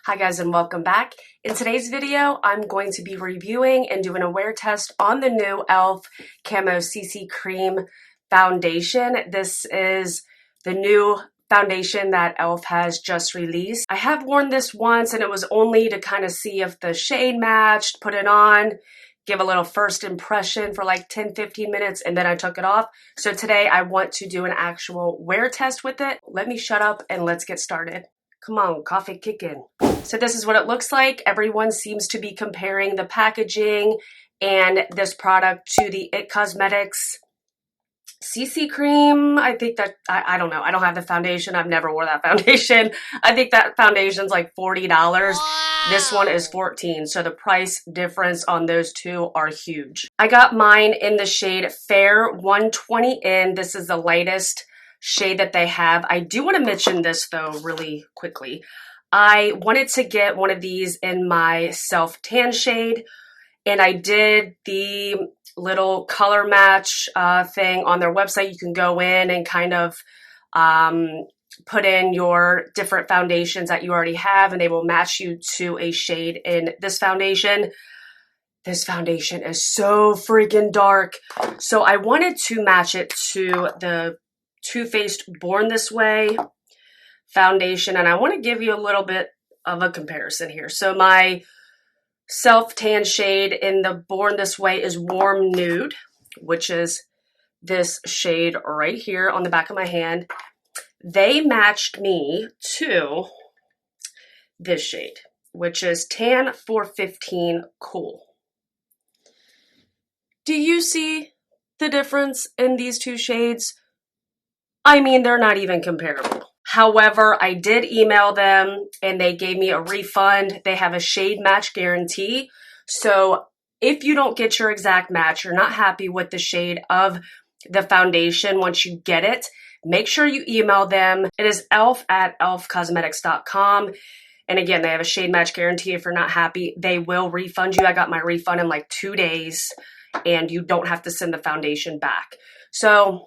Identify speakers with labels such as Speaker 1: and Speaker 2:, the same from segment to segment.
Speaker 1: Hi guys and welcome back. In today's video, I'm going to be reviewing and doing a wear test on the new e.l.f. Camo CC Cream foundation. This is the new foundation that e.l.f. has just released. I have worn this once and it was only to kind of see if the shade matched, put it on, give a little first impression for like 10-15 minutes, and then I took it off. So today I want to do an actual wear test with it. Let me shut up and let's get started. Come on, coffee kick in. So this is what it looks like. Everyone seems to be comparing the packaging and this product to the IT Cosmetics CC Cream. I think that, I don't know. I don't have the foundation. I've never wore that foundation. I think that foundation's like $40. Wow. This one is $14. So the price difference on those two are huge. I got mine in the shade Fair 120 in. This is the lightest shade that they have. I do want to mention this though really quickly. I wanted to get one of these in my self tan shade, and I did the little color match thing on their website. You can go in and kind of put in your different foundations that you already have, and they will match you to a shade in this foundation. This foundation is so freaking dark. So I wanted to match it to the Too Faced Born This Way foundation, and I want to give you a little bit of a comparison here. So my self tan shade in the Born This Way is Warm Nude, which is this shade right here on the back of my hand. They matched me to this shade, which is Tan 415 Cool. Do you see the difference in these two shades? I mean, they're not even comparable. However, I did email them and they gave me a refund. They have a shade match guarantee. So if you don't get your exact match, you're not happy with the shade of the foundation once you get it, make sure you email them. It is e.l.f. at elfcccream.com. And again, they have a shade match guarantee. If you're not happy, they will refund you. I got my refund in like 2 days and you don't have to send the foundation back. So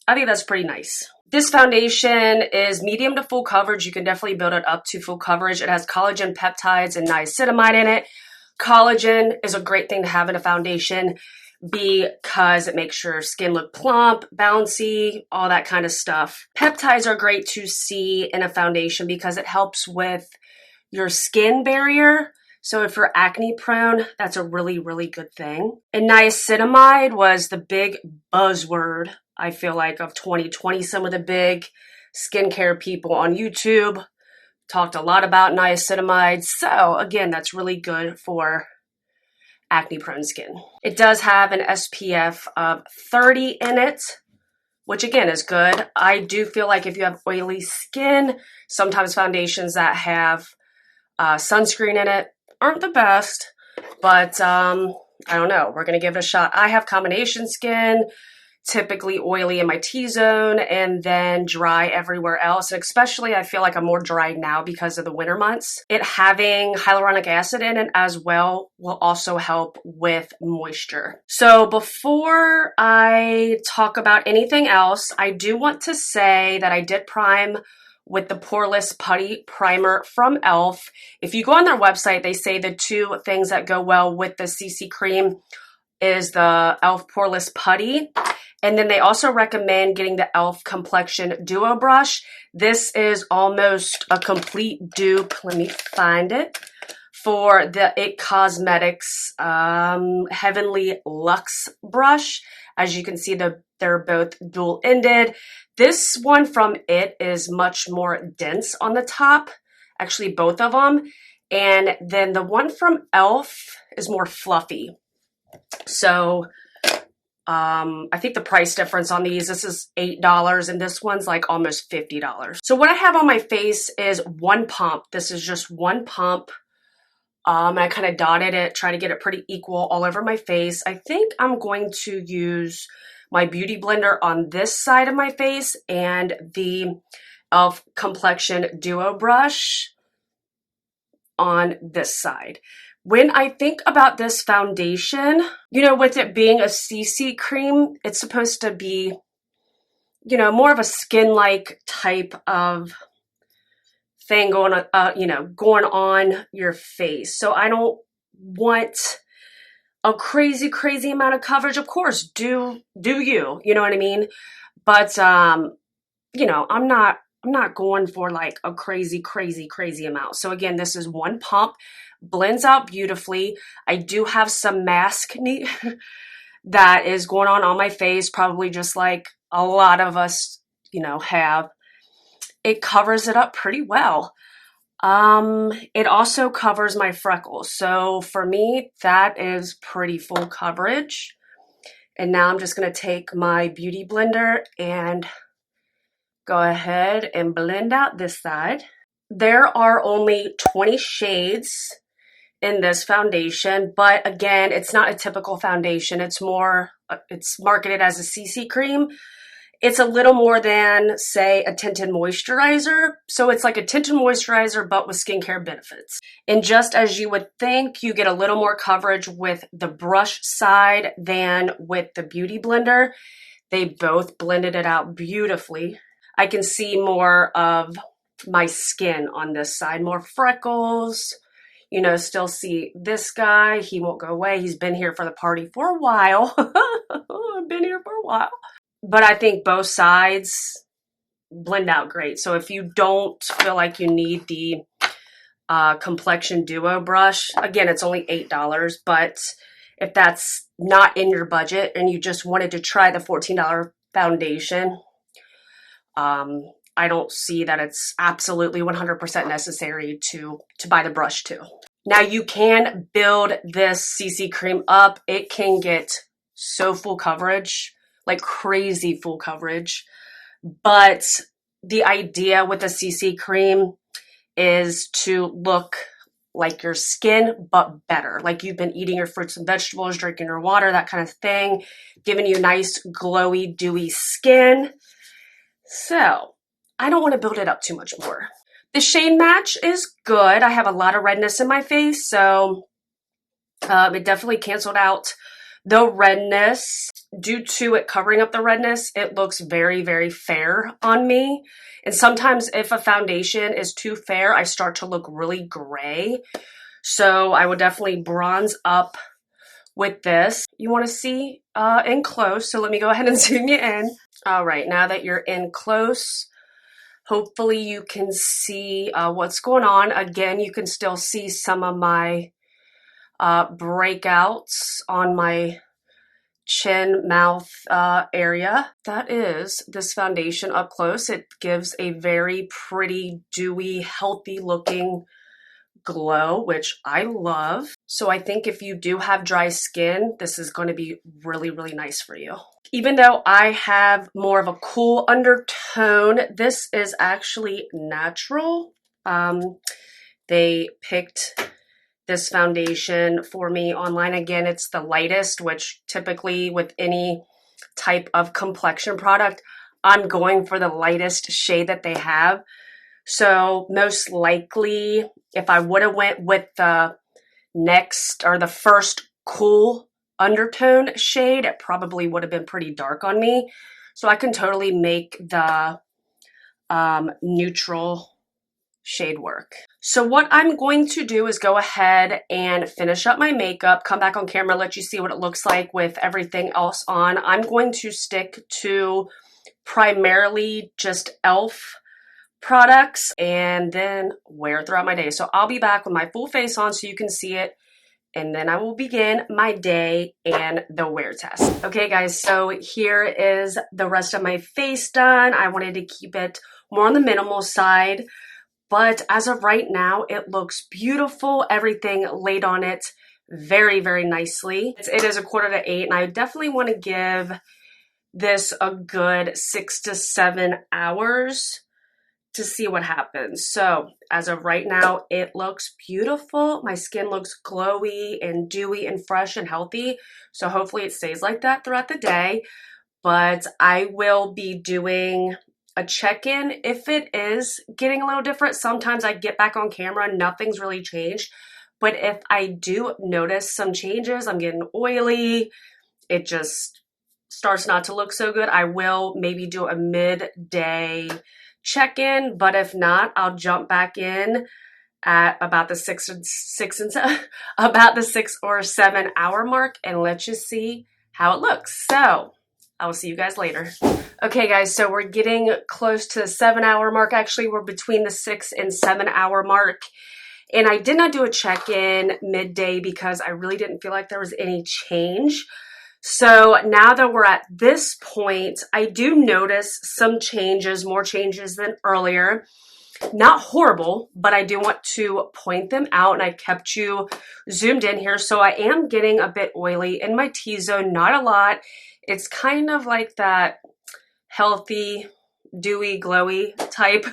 Speaker 1: I think that's pretty nice. This foundation is medium to full coverage. You can definitely build it up to full coverage. It has collagen peptides and niacinamide in it. Collagen is a great thing to have in a foundation because it makes your skin look plump, bouncy, all that kind of stuff. Peptides are great to see in a foundation because it helps with your skin barrier. So if you're acne prone, that's a really, really good thing. And niacinamide was the big buzzword, I feel like, of 2020. Some of the big skincare people on YouTube talked a lot about niacinamide. So again, that's really good for acne prone skin. It does have an SPF of 30 in it, which again is good. I do feel like if you have oily skin, sometimes foundations that have sunscreen in it aren't the best, but I don't know. We're going to give it a shot. I have combination skin, typically oily in my T-zone and then dry everywhere else. And especially I feel like I'm more dry now because of the winter months. It having hyaluronic acid in it as well will also help with moisture. So before I talk about anything else, I do want to say that I did prime with the Poreless Putty Primer from e.l.f. If you go on their website, they say the two things that go well with the CC Cream is the e.l.f. Poreless Putty. And then they also recommend getting the e.l.f. Complexion Duo Brush. This is almost a complete dupe. Let me find it. For the IT Cosmetics Heavenly Luxe Brush. As you can see, they're both dual-ended. This one from IT is much more dense on the top. Actually, both of them. And then the one from e.l.f. is more fluffy. So I think the price difference on these, this is $8 and this one's like almost $50. So what I have on my face is one pump. This is just one pump. I kind of dotted it, try to get it pretty equal all over my face. I think I'm going to use my Beauty Blender on this side of my face and the e.l.f. Complexion Duo Brush on this side. When I think about this foundation, you know, with it being a CC cream, it's supposed to be, you know, more of a skin-like type of thing going, going on your face. So I don't want a crazy, crazy amount of coverage. Of course, do you know what I mean? But, I'm not going for like a crazy, crazy, crazy amount. So again, this is one pump, blends out beautifully. I do have some mask that is going on my face, probably just like a lot of us, have. It covers it up pretty well. It also covers my freckles. So for me, that is pretty full coverage. And now I'm just going to take my beauty blender and go ahead and blend out this side. There are only 20 shades in this foundation, but again, it's not a typical foundation. It's marketed as a CC cream. It's a little more than, say, a tinted moisturizer. So it's like a tinted moisturizer, but with skincare benefits. And just as you would think, you get a little more coverage with the brush side than with the beauty blender. They both blended it out beautifully. I can see more of my skin on this side, more freckles. Still see this guy. He won't go away. He's been here for the party for a while. I've been here for a while. But I think both sides blend out great. So if you don't feel like you need the complexion duo brush, again, it's only $8. But if that's not in your budget and you just wanted to try the $14 foundation, I don't see that it's absolutely 100% necessary to buy the brush too. Now you can build this CC cream up. It can get so full coverage, like crazy full coverage. But the idea with the CC cream is to look like your skin, but better. Like you've been eating your fruits and vegetables, drinking your water, that kind of thing, giving you nice, glowy, dewy skin. So I don't want to build it up too much more. The shade match is good. I have a lot of redness in my face, so it definitely canceled out the redness. Due to it covering up the redness, it looks very, very fair on me. And sometimes if a foundation is too fair, I start to look really gray. So I would definitely bronze up with this. You want to see in close, so let me go ahead and zoom you in. All right, now that you're in close, hopefully you can see what's going on. Again, you can still see some of my breakouts on my chin, mouth area. That is this foundation up close. It gives a very pretty, dewy, healthy looking glow, which I love. So I think if you do have dry skin, this is going to be really, really nice for you. Even though I have more of a cool undertone, this is actually natural. They picked this foundation for me online. Again, it's the lightest, which typically with any type of complexion product, I'm going for the lightest shade that they have. So most likely, if I would have went with the next or the first cool undertone shade, it probably would have been pretty dark on me. So I can totally make the neutral shade work. So what I'm going to do is go ahead and finish up my makeup, come back on camera, let you see what it looks like with everything else on. I'm going to stick to primarily just E.L.F. products and then wear it throughout my day. So I'll be back with my full face on so you can see it, and then I will begin my day and the wear test. Okay guys, so here is the rest of my face done. I wanted to keep it more on the minimal side, but as of right now, it looks beautiful. Everything laid on it very, very nicely. It is 7:45, and I definitely want to give this a good 6 to 7 hours to see what happens. So as of right now, it looks beautiful. My skin looks glowy and dewy and fresh and healthy. So hopefully it stays like that throughout the day. But I will be doing a check-in if it is getting a little different. Sometimes I get back on camera, nothing's really changed. But if I do notice some changes, I'm getting oily, it just starts not to look so good, I will maybe do a midday check in, but if not, I'll jump back in at about the about the 6 or 7 hour mark and let you see how it looks. So I will see you guys later. Okay guys, so we're getting close to the 7 hour mark. Actually, we're between the 6 and 7 hour mark. And I did not do a check-in midday because I really didn't feel like there was any change. So now that we're at this point, I do notice some changes, more changes than earlier. Not horrible, but I do want to point them out, and I kept you zoomed in here. So I am getting a bit oily in my T-zone, not a lot. It's kind of like that healthy, dewy, glowy type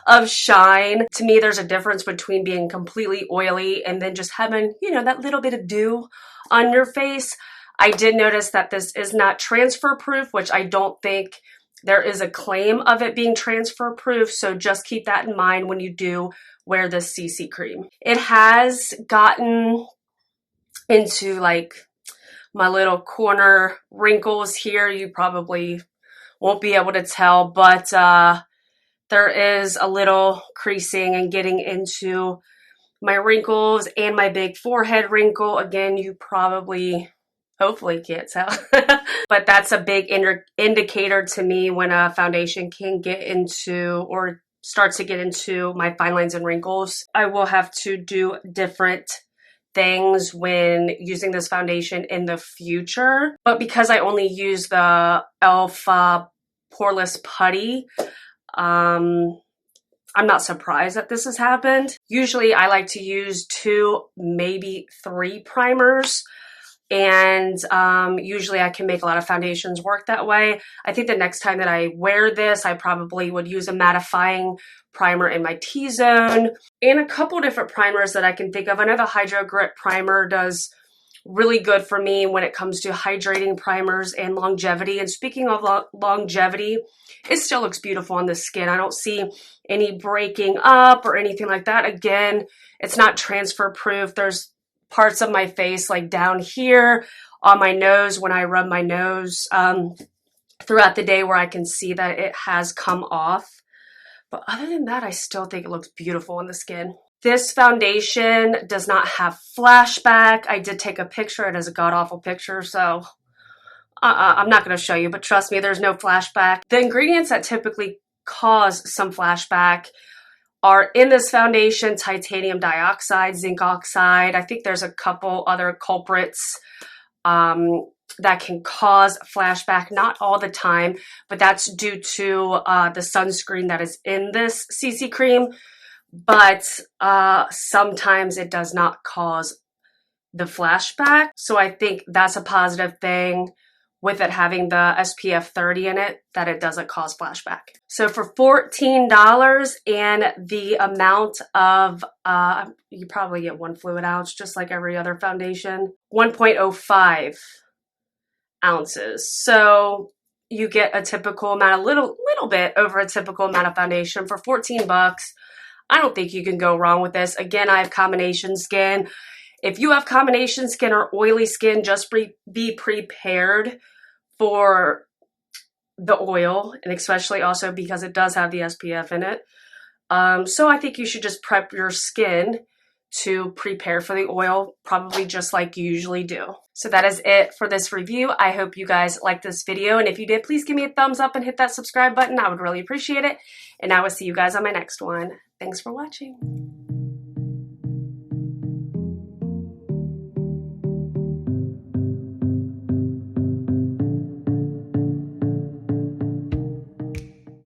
Speaker 1: of shine. To me, there's a difference between being completely oily and then just having, you know, that little bit of dew on your face. I did notice that this is not transfer proof, which I don't think there is a claim of it being transfer proof. So just keep that in mind when you do wear this CC cream. It has gotten into like my little corner wrinkles here. You probably won't be able to tell, but there is a little creasing and getting into my wrinkles and my big forehead wrinkle. Again, you probably, hopefully can't tell, but that's a big indicator to me when a foundation can get into or starts to get into my fine lines and wrinkles. I will have to do different things when using this foundation in the future, but because I only use the E.L.F. Poreless Putty, I'm not surprised that this has happened. Usually I like to use 2, maybe 3 primers, and usually I can make a lot of foundations work that way. I think the next time that I wear this, I probably would use a mattifying primer in my T-zone and a couple different primers that I can think of. I know the Hydro Grip primer does really good for me when it comes to hydrating primers and longevity. And speaking of longevity, it still looks beautiful on the skin. I don't see any breaking up or anything like that. Again, it's not transfer proof. There's parts of my face like down here on my nose when I rub my nose throughout the day where I can see that it has come off. But other than that, I still think it looks beautiful on the skin. This foundation does not have flashback. I did take a picture. It is a god-awful picture, so I'm not going to show you, but trust me, there's no flashback. The ingredients that typically cause some flashback are in this foundation: titanium dioxide, zinc oxide. I think there's a couple other culprits that can cause flashback, not all the time, but that's due to the sunscreen that is in this CC cream. But sometimes it does not cause the flashback. So I think that's a positive thing with it having the SPF 30 in it, that it doesn't cause flashback. So for $14 and the amount of, you probably get 1 fluid ounce, just like every other foundation, 1.05 ounces. So you get a typical amount, a little bit over a typical amount of foundation for 14 bucks. I don't think you can go wrong with this. Again, I have combination skin. If you have combination skin or oily skin, just be prepared for the oil, and especially also because it does have the SPF in it. So I think you should just prep your skin to prepare for the oil, probably just like you usually do. So that is it for this review. I hope you guys liked this video, and if you did, please give me a thumbs up and hit that subscribe button. I would really appreciate it, and I will see you guys on my next one. Thanks for watching.